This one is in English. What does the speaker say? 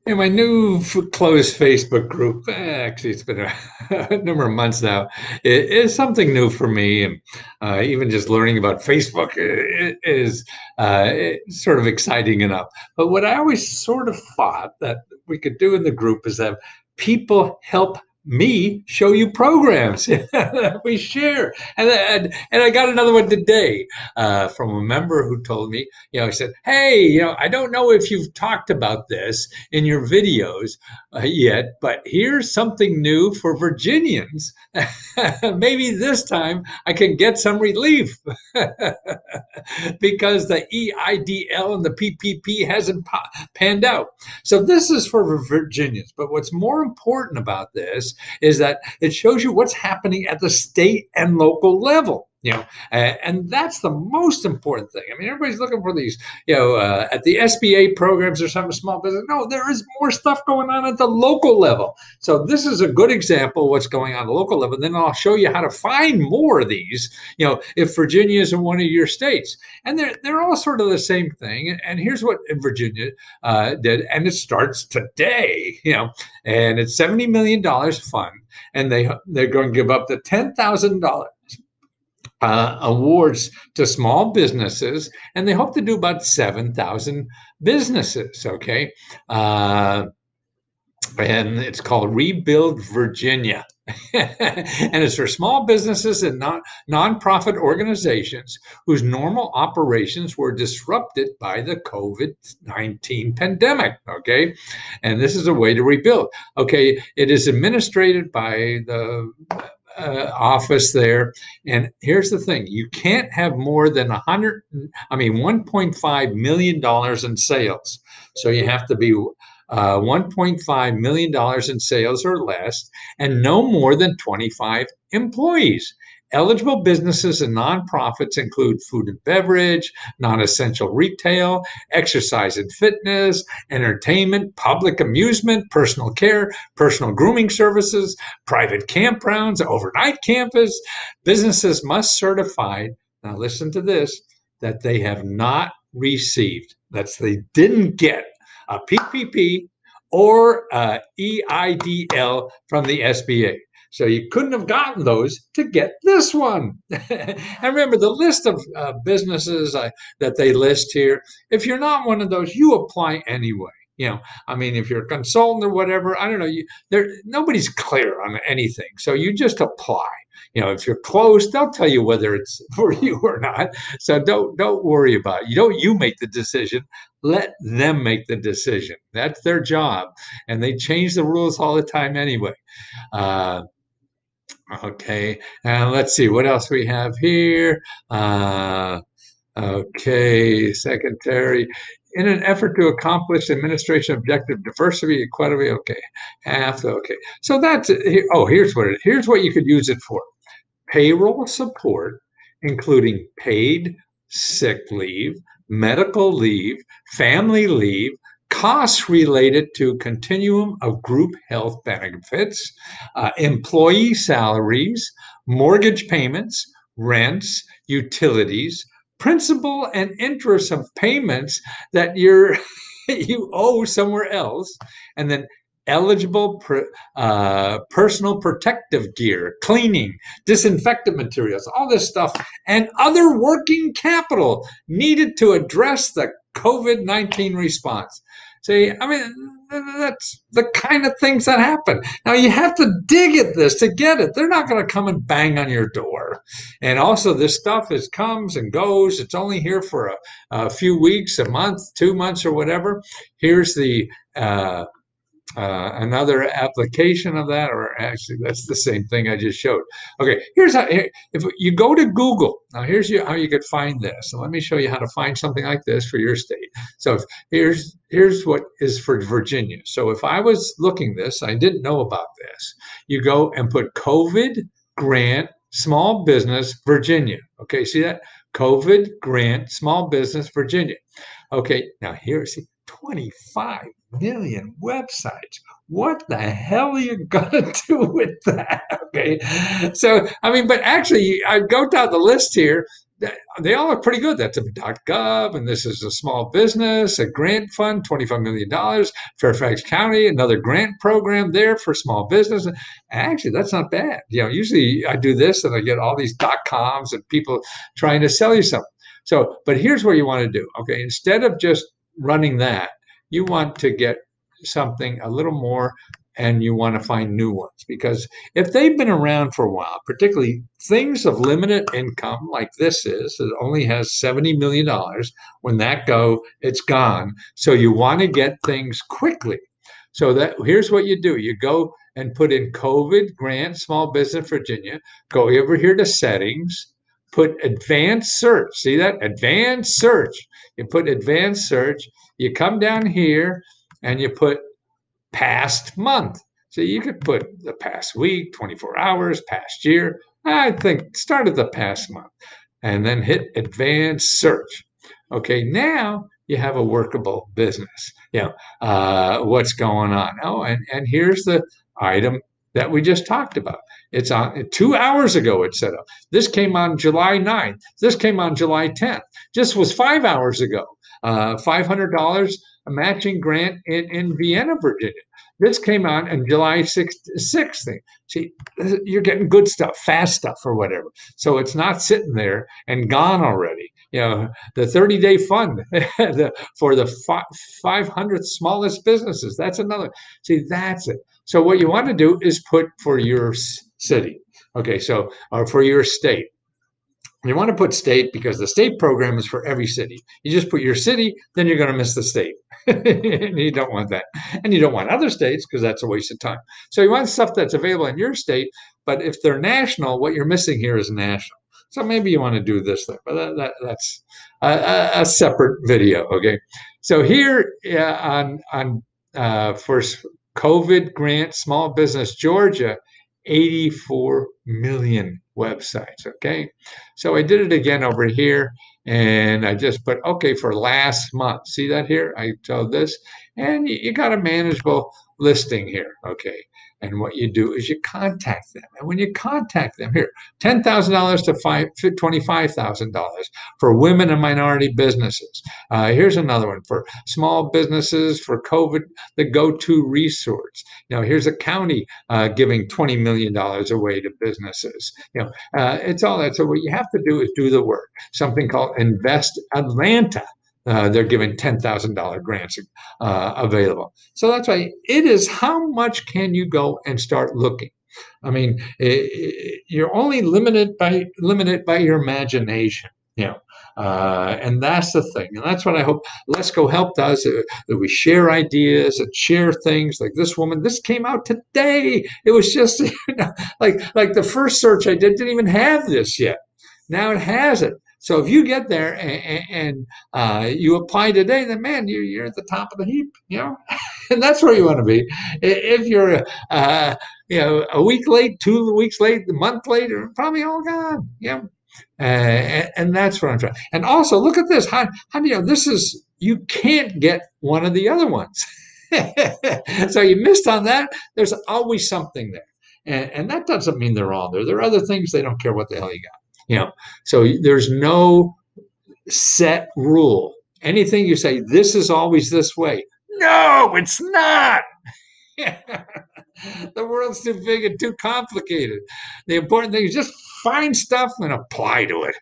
In my new closed Facebook group, actually, it's been a number of months now. It is something new for me, and even just learning about Facebook is sort of exciting enough. But what I always sort of thought that we could do in the group is have people help me show you programs that we share. And I got another one today from a member who told me, he said, "Hey, I don't know if you've talked about this in your videos yet, but here's something new for Virginians. Maybe this time I can get some relief because the EIDL and the PPP hasn't panned out." So this is for Virginians. But what's more important about this is that it shows you what's happening at the state and local level. And that's the most important thing. I mean, everybody's looking for these, at the SBA programs or something, small business. No, there is more stuff going on at the local level. So this is a good example of what's going on at the local level. Then I'll show you how to find more of these, if Virginia is in one of your states. And they're all sort of the same thing. And here's what Virginia did, and it starts today, and it's $70 million fund, and they're going to give up the $10,000 awards to small businesses, and they hope to do about 7,000 businesses. Okay. And it's called Rebuild Virginia. And it's for small businesses and nonprofit organizations whose normal operations were disrupted by the COVID-19 pandemic. Okay. And this is a way to rebuild. Okay. It is administered by the office there. And here's the thing: you can't have more than $1.5 million in sales. So you have to be $1.5 million in sales or less, and no more than 25 employees. Eligible businesses and nonprofits include food and beverage, non-essential retail, exercise and fitness, entertainment, public amusement, personal care, personal grooming services, private campgrounds, overnight campus. Businesses must certify, now listen to this, that they have not received, they didn't get a PPP or EIDL from the SBA. So you couldn't have gotten those to get this one. And remember the list of businesses that they list here. If you're not one of those, you apply anyway. If you're a consultant or whatever, I don't know, nobody's clear on anything. So you just apply. If you're close, they'll tell you whether it's for you or not. So don't worry about it. You make the decision. Let them make the decision. That's their job, and they change the rules all the time anyway. Okay, and let's see what else we have here. Okay, secretary. In an effort to accomplish administration objective, diversity, equity. Okay, half. Okay, so that's it. Oh, here's what you could use it for: payroll support, including paid sick leave, medical leave, family leave, costs related to continuum of group health benefits, employee salaries, mortgage payments, rents, utilities, principal and interest of payments that you owe somewhere else, and then eligible personal protective gear, cleaning, disinfectant materials, all this stuff, and other working capital needed to address the COVID-19 response. See, that's the kind of things that happen. Now, you have to dig at this to get it. They're not going to come and bang on your door. And also, this stuff comes and goes. It's only here for a few weeks, a month, 2 months, or whatever. Here's the another application of that, or actually that's the same thing I just showed. Okay, here's how, if you go to Google, now here's how you could find this. So let me show you how to find something like this for your state. So here's what is for Virginia. So if I was looking this, I didn't know about this. You go and put COVID grant small business Virginia. Okay, see that? COVID grant small business Virginia. Okay, now here's 25 million websites. What the hell are you gonna do with that? Okay, so but actually, I go down the list here. they all look pretty good. That's a .gov, and this is a small business, a grant fund, $25 million. Fairfax County, another grant program there for small business. Actually, that's not bad. Usually I do this and I get all these .coms and people trying to sell you something. So, but here's what you want to do. Okay, instead of just running that, you want to get something a little more, and you want to find new ones, because if they've been around for a while, particularly things of limited income like this is, it only has $70 million. When that go, it's gone. So you want to get things quickly. So that here's what you do. You go and put in COVID grant, small business Virginia, go over here to settings, put advanced search. See that? Advanced search. You put advanced search, you come down here and you put past month. So you could put the past week, 24 hours, past year. I think start at the past month and then hit advanced search. Okay, now you have a workable business. What's going on? Oh, and here's the item that we just talked about. It's on 2 hours ago, it's set up. This came on July 9th. This came on July 10th. This was 5 hours ago. $500 a matching grant in Vienna, Virginia. This came on July 6th. See, you're getting good stuff, fast stuff, or whatever. So it's not sitting there and gone already. The 30-day fund for the 500 smallest businesses. That's another. See, that's it. So what you want to do is put for your city. Okay, so or for your state. You want to put state because the state program is for every city. You just put your city, then you're going to miss the state. And you don't want that. And you don't want other states because that's a waste of time. So you want stuff that's available in your state, but if they're national, what you're missing here is national. So maybe you want to do this thing, but that's a separate video. Okay. So here on for COVID grant small business Georgia, 84 million websites. Okay. So I did it again over here and I just put, okay, for last month. See that here? I told this and you got a manageable listing here. Okay. And what you do is you contact them. And when you contact them here, $10,000 to $25,000 for women and minority businesses. Here's another one for small businesses for COVID, the go-to resource. Here's a county giving $20 million away to businesses. It's all that. So what you have to do is do the work. Something called Invest Atlanta. They're giving $10,000 grants available. So that's why it is how much can you go and start looking. I mean, you're only limited by your imagination. And that's the thing. And that's what I hope Let's Go Help does, that we share ideas and share things like this woman. This came out today. It was just like the first search I didn't even have this yet. Now it has it. So if you get there and you apply today, then man, you're at the top of the heap, and that's where you want to be. If you're a week late, 2 weeks late, a month later, probably all gone. And that's what I'm trying. And also, look at this. How do this is you can't get one of the other ones. So you missed on that. There's always something there, and that doesn't mean they're all there. There are other things they don't care what the hell you got. So there's no set rule. Anything you say, this is always this way. No, it's not. The world's too big and too complicated. The important thing is just find stuff and apply to it.